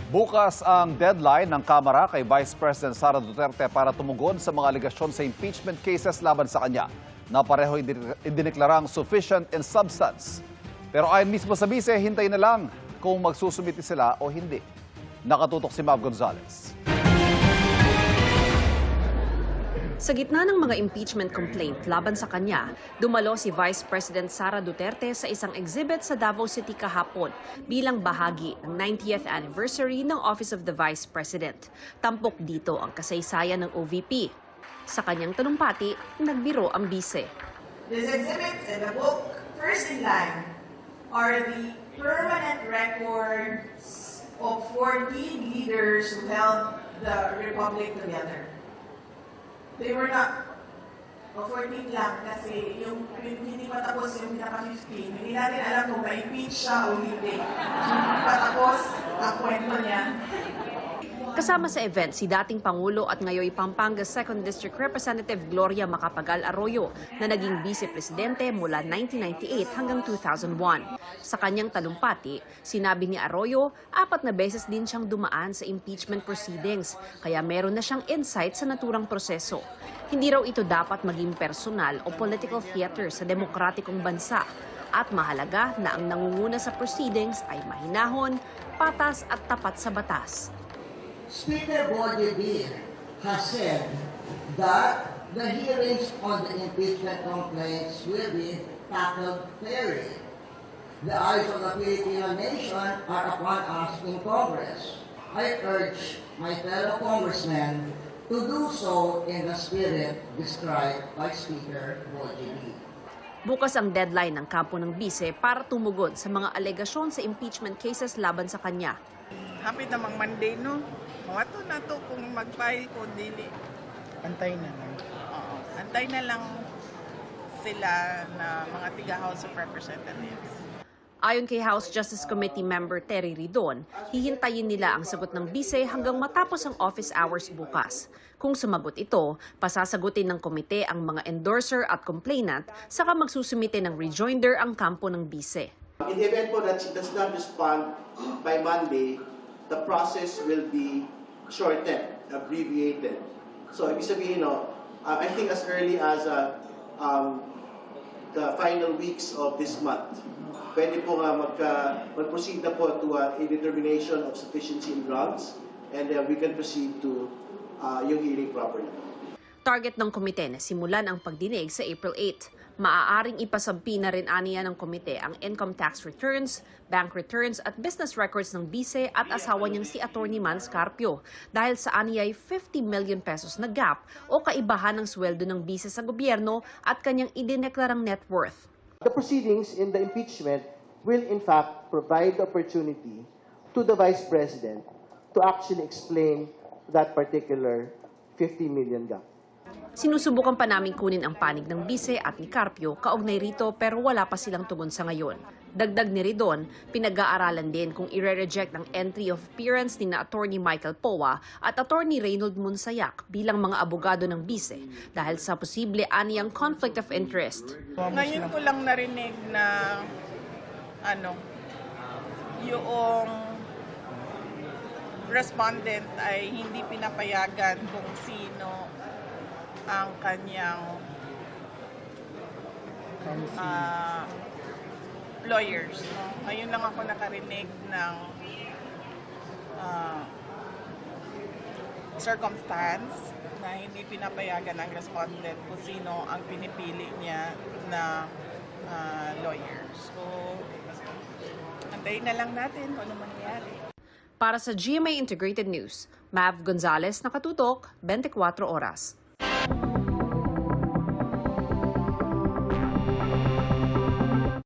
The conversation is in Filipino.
Bukas ang deadline ng Kamara kay Vice President Sara Duterte para tumugon sa mga aligasyon sa impeachment cases laban sa kanya na pareho idineklarang sufficient in substance. Pero ayon mismo sa bise, hintay na lang kung magsusumiti sila o hindi. Nakatutok si Mav Gonzalez. Sa gitna ng mga impeachment complaint laban sa kanya, dumalo si Vice President Sara Duterte sa isang exhibit sa Davao City kahapon bilang bahagi ng 90th anniversary ng Office of the Vice President. Tampok dito ang kasaysayan ng OVP. Sa kanyang talumpati, nagbiro ang bise. This exhibit and the book, first in line, are the permanent records of 14 leaders who held the Republic together. They were not 14 lang kasi yung hindi pa tapos yung pinaka-15. Hindi natin alam kung ma-impeach siya o hindi. Hindi pa tapos ang kwento niya. Kasama sa event si dating Pangulo at ngayoy Pampanga 2nd District Representative Gloria Macapagal Arroyo na naging vice-presidente mula 1998 hanggang 2001. Sa kanyang talumpati, sinabi ni Arroyo, 4 na beses din siyang dumaan sa impeachment proceedings, kaya meron na siyang insight sa naturang proseso. Hindi raw ito dapat maging personal o political theater sa demokratikong bansa. At mahalaga na ang nangunguna sa proceedings ay mahinahon, patas at tapat sa batas. Speaker Boyd has said that the hearings on the impeachment complaints will be tackled fairly. The eyes of the Filipino nation are upon us in Congress. I urge my fellow congressmen to do so in the spirit described by Speaker Boyd. Bukas ang deadline ng kampo ng bise para tumugon sa mga alegasyon sa impeachment cases laban sa kanya. Hapit namang Monday, no? Mawato na to kung mag-file ko, dili. Antay na lang. Oo. Antay na lang sila na mga tiga-House of Representatives. Ayon kay House Justice Committee member Terry Ridon, hihintayin nila ang sagot ng bise hanggang matapos ang office hours bukas. Kung sumagot ito, pasasagutin ng komite ang mga endorser at complainant, saka magsusumite ng rejoinder ang kampo ng bise. In the event po that she does not respond by Monday, the process will be shortened, abbreviated. So, ibig sabihin, I think as early as the final weeks of this month, pwede po nga mag-proceed na po to a determination of sufficiency in grounds, and we can proceed to yung hearing properly. Target ng komite na simulan ang pagdinig sa April 8. Maaaring ipasampi na rin aniya ng komite ang income tax returns, bank returns at business records ng bise at asawa niyang si Atty. Mans Carpio dahil sa aniyay 50 million pesos na gap o kaibahan ng sweldo ng bise sa gobyerno at kanyang idineklarang net worth. The proceedings in the impeachment will in fact provide the opportunity to the Vice President to actually explain that particular 50 million gap. Sinusubukan pa namin kunin ang panig ng bise at ni Carpio kaugnay rito pero wala pa silang tugon sa ngayon. Dagdag ni Ridon, pinag-aaralan din kung i-reject ang entry of appearance ni na Atty. Michael Poa at Atty. Reynold Monsayak bilang mga abogado ng bise dahil sa posible aniyang conflict of interest. Ngayon ko lang narinig na yung respondent ay hindi pinapayagan kung sino ang kanyang lawyers. Ngayon lang ako nakarinig ng circumstance na hindi pinapayagan ang respondent kung sino ang pinipili niya na lawyer. So, antayin na lang natin kung ano mangyayari. Para sa GMA Integrated News, Mav Gonzalez, nakatutok, 24 oras.